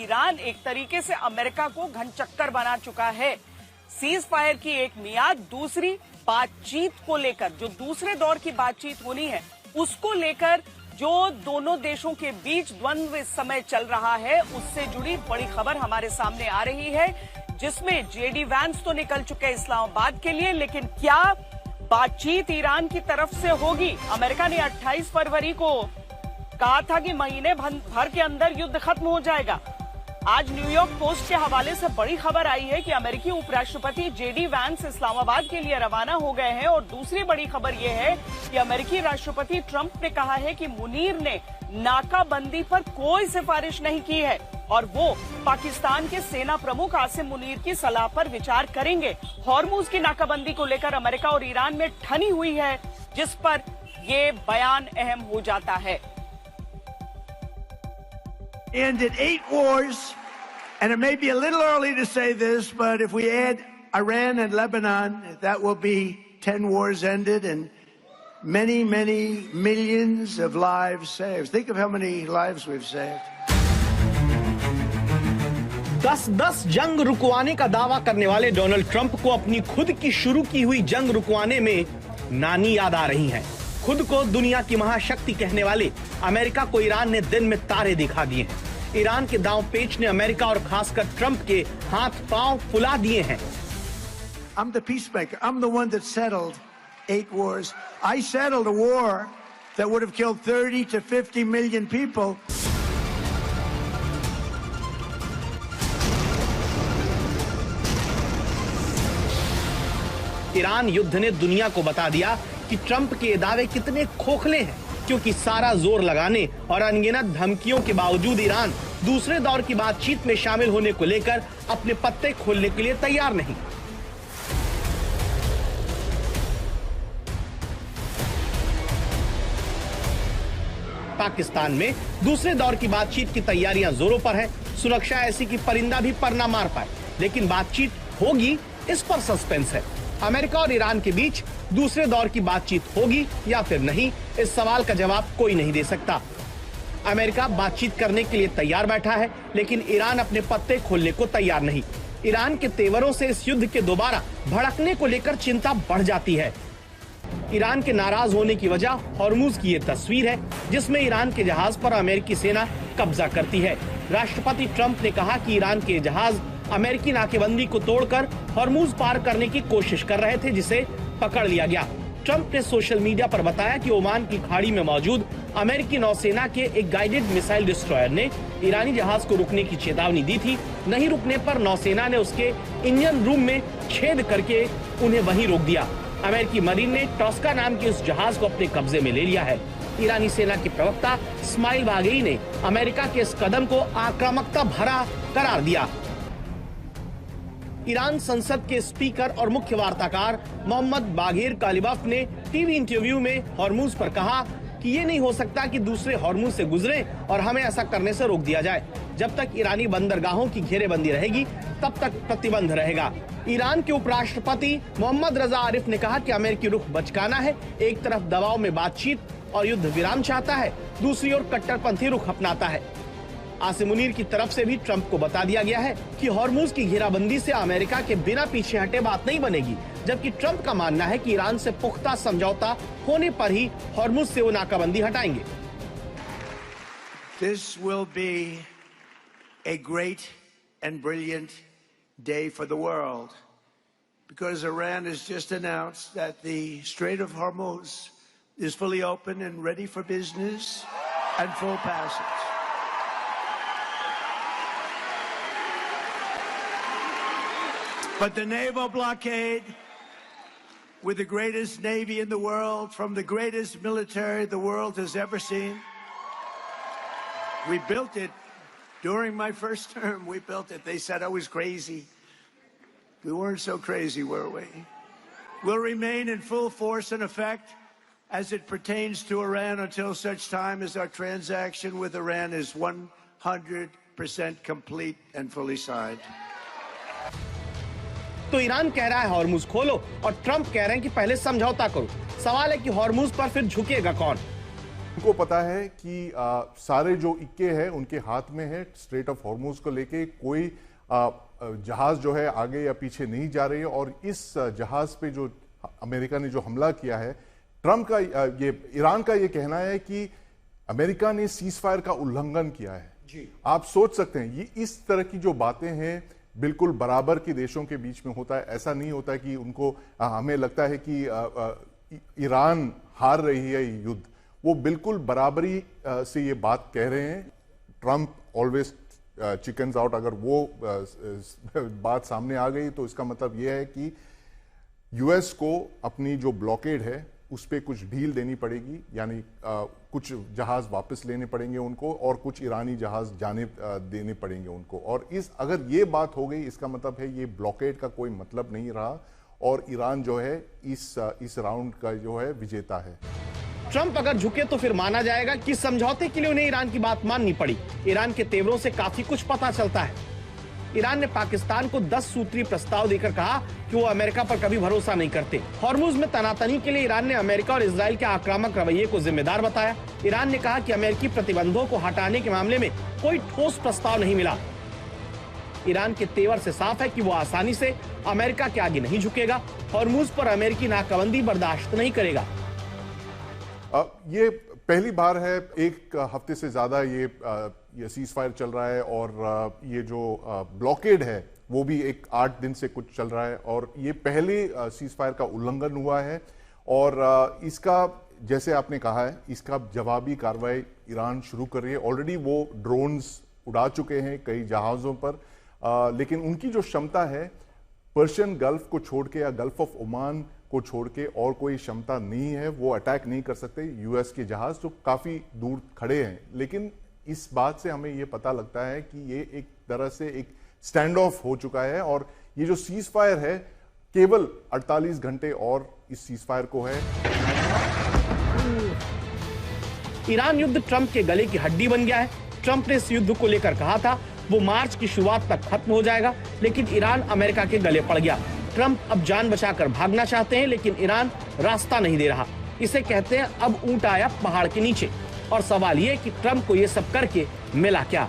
Iran एक तरीके से अमेरिका को घनचक्कर बना चुका है। सीज फायर की एक मियाद, दूसरी बातचीत को लेकर, जो दूसरे दौर की बातचीत होनी है उसको लेकर जो दोनों देशों के बीच द्वंद्व इस समय चल रहा है, उससे जुड़ी बड़ी खबर हमारे सामने आ रही है, जिसमें जेडी वैंस तो निकल चुके हैं इस्लामाबाद के लिए, लेकिन क्या बातचीत ईरान की तरफ से होगी? अमेरिका ने 28 फरवरी को कहा था कि महीने भर के अंदर युद्ध खत्म हो जाएगा। आज न्यूयॉर्क पोस्ट के हवाले से बड़ी खबर आई है कि अमेरिकी उपराष्ट्रपति जेडी वैंस इस्लामाबाद के लिए रवाना हो गए हैं। और दूसरी बड़ी खबर यह है कि अमेरिकी राष्ट्रपति ट्रंप ने कहा है कि मुनीर ने नाकाबंदी पर कोई सिफारिश नहीं की है और वो पाकिस्तान के सेना प्रमुख आसिम मुनीर की सलाह पर विचार करेंगे। हॉर्मुज की नाकाबंदी को लेकर अमेरिका और ईरान में ठनी हुई है, जिस पर ये बयान अहम हो जाता है। Ended 8 wars, and it may be a little early to say this, but if we add Iran and Lebanon, that will be 10 wars ended and many, many millions of lives saved. Think of how many lives we've saved. 10 जंग रुकवाने का दावा करने वाले Donald Trump को अपनी खुद की शुरू की हुई जंग रुकवाने में नानी याद आ रही हैं। खुद को दुनिया की महाशक्ति कहने वाले अमेरिका को ईरान ने दिन में तारे दिखा दिए हैं। ईरान के दांव पेच ने अमेरिका और खासकर ट्रंप के हाथ पांव फुला दिए हैं। I'm the peacemaker. I'm the one that settled 8 wars. I settled a war that would have killed 30 to 50 million people. Iran युद्ध ने दुनिया को बता दिया कि ट्रंप के दावे कितने खोखले हैं, क्योंकि सारा जोर लगाने और अनगिनत धमकियों के बावजूद ईरान दूसरे दौर की बातचीत में शामिल होने को लेकर अपने पत्ते खोलने के लिए तैयार नहीं। पाकिस्तान में दूसरे दौर की बातचीत की तैयारियां जोरों पर है। सुरक्षा ऐसी कि परिंदा भी पर ना मार पाए, लेकिन बातचीत होगी, इस पर सस्पेंस है। अमेरिका और ईरान के बीच दूसरे दौर की बातचीत होगी या फिर नहीं, इस सवाल का जवाब कोई नहीं दे सकता। अमेरिका बातचीत करने के लिए तैयार बैठा है, लेकिन ईरान अपने पत्ते खोलने को तैयार नहीं। ईरान के तेवरों से इस युद्ध के दोबारा भड़कने को लेकर चिंता बढ़ जाती है। ईरान के नाराज होने की वजह हॉर्मुज की ये तस्वीर है, जिसमें ईरान के जहाज पर अमेरिकी सेना कब्जा करती है। राष्ट्रपति ट्रंप ने कहा कि ईरान के जहाज अमेरिकी नाकेबंदी को तोड़कर हॉर्मुज पार करने की कोशिश कर रहे थे, जिसे पकड़ लिया गया। ट्रंप ने सोशल मीडिया पर बताया कि ओमान की खाड़ी में मौजूद अमेरिकी नौसेना के एक गाइडेड मिसाइल डिस्ट्रॉयर ने ईरानी जहाज को रुकने की चेतावनी दी थी। नहीं रुकने पर नौसेना ने उसके इंजन रूम में छेद करके उन्हें वहीं रोक दिया। अमेरिकी मरीन ने टॉस्का नाम के उस जहाज को अपने कब्जे में ले लिया है। ईरानी सेना के प्रवक्ता इस्माइल बागेई ने अमेरिका के इस कदम को आक्रामकता भरा करार दिया। ईरान संसद के स्पीकर और मुख्य वार्ताकार मोहम्मद बागेर कालिबाफ ने टीवी इंटरव्यू में हॉर्मुज पर कहा कि ये नहीं हो सकता कि दूसरे हॉर्मुज से गुजरे और हमें ऐसा करने से रोक दिया जाए। जब तक ईरानी बंदरगाहों की घेरेबंदी रहेगी, तब तक प्रतिबंध रहेगा। ईरान के उपराष्ट्रपति मोहम्मद रजा आरिफ ने कहा कि अमेरिकी रुख बचकाना है। एक तरफ दबाव में बातचीत और युद्ध विराम चाहता है, दूसरी ओर कट्टरपंथी रुख अपनाता है। आसिम मुनीर की तरफ से भी ट्रंप को बता दिया गया है कि हॉर्मुज की घेराबंदी से अमेरिका के बिना पीछे हटे बात नहीं बनेगी, जबकि ट्रंप का मानना है कि ईरान से पुख्ता समझौता होने पर ही हॉर्मुज से वो नाकाबंदी हटाएंगे। This will be a great and brilliant day for the world, because Iran has just announced that the Strait of Hormuz is fully open and ready for business and full passage. But the naval blockade, with the greatest navy in the world, from the greatest military the world has ever seen, we built it during my first term. We built it. They said I was crazy. We weren't so crazy, were we? Will remain in full force and effect as it pertains to Iran until such time as our transaction with Iran is 100% complete and fully signed. तो Iran कह रहा है Hormuz खोलो और Trump कह रहे हैं कि पहले समझौता करो। सवाल है कि हॉर्मुज पर फिर झुकेगा कौन? उनको पता है कि सारे जो इक्के हैं उनके हाथ में है। स्ट्रेट ऑफ हॉर्मुज को लेके कोई जहाज जो है आगे या पीछे नहीं जा रही है, और इस जहाज पे जो अमेरिका ने जो हमला किया है, ट्रंप का ये ईरान का ये कहना है कि अमेरिका ने सीज फायर का उल्लंघन किया है। जी। आप सोच सकते हैं ये इस तरह की जो बातें हैं बिल्कुल बराबर के देशों के बीच में होता है। ऐसा नहीं होता कि उनको हमें लगता है कि ईरान हार रही है युद्ध, वो बिल्कुल बराबरी से ये बात कह रहे हैं। ट्रंप ऑलवेज चिकन्स आउट, अगर वो बात सामने आ गई तो इसका मतलब ये है कि यूएस को अपनी जो ब्लॉकेड है उस पर कुछ ढील देनी पड़ेगी, यानी कुछ जहाज वापस लेने पड़ेंगे उनको और कुछ ईरानी जहाज जाने देने पड़ेंगे उनको। और अगर ये बात हो गई इसका मतलब है ये ब्लॉकेड का कोई मतलब नहीं रहा और ईरान जो है इस राउंड का जो है विजेता है। ट्रंप अगर झुके तो फिर माना जाएगा कि समझौते के लिए उन्हें ईरान की बात माननी पड़ी। ईरान के तेवरों से काफी कुछ पता चलता है। ईरान ने पाकिस्तान को 10 सूत्री प्रस्ताव देकर कहा कि वो अमेरिका पर कभी भरोसा नहीं करते। हॉर्मुज में तनातनी के लिए ईरान ने अमेरिका और इजराइल के आक्रामक रवैये को जिम्मेदार बताया। ईरान ने कहा कि अमेरिकी प्रतिबंधों को हटाने के मामले में कोई ठोस प्रस्ताव नहीं मिला। ईरान के तेवर से साफ है कि वो आसानी से अमेरिका के आगे नहीं झुकेगा। हॉर्मुज पर अमेरिकी नाकाबंदी बर्दाश्त नहीं करेगा। ये पहली बार है, एक हफ्ते से ज्यादा ये सीज फायर चल रहा है और ये जो ब्लॉकेड है वो भी 8 दिन से कुछ चल रहा है, और ये पहले सीज फायर का उल्लंघन हुआ है। और इसका जैसे आपने कहा है इसका जवाबी कार्रवाई ईरान शुरू कर रही है। ऑलरेडी वो ड्रोन्स उड़ा चुके हैं कई जहाजों पर, लेकिन उनकी जो क्षमता है पर्शियन गल्फ को छोड़ के या गल्फ ऑफ ओमान को छोड़ के और कोई क्षमता नहीं है। वो अटैक नहीं कर सकते यूएस के जहाज जो काफी दूर खड़े हैं। लेकिन इस बात से हमें ये पता लगता है कि ये एक तरह से एक स्टैंड ऑफ हो चुका है, और ये जो सीज फायर है केवल 48 घंटे और इस सीज फायर को है। ईरान युद्ध ट्रंप के गले की हड्डी बन गया है। ट्रंप ने इस युद्ध को लेकर कहा था वो मार्च की शुरुआत तक खत्म हो जाएगा, लेकिन ईरान अमेरिका के गले पड़ गया। ट्रंप अब जान बचाकर भागना चाहते हैं, लेकिन ईरान रास्ता नहीं दे रहा। इसे कहते हैं अब ऊंट आया पहाड़ के नीचे। और सवाल ये कि ट्रंप को ये सब करके मिला क्या।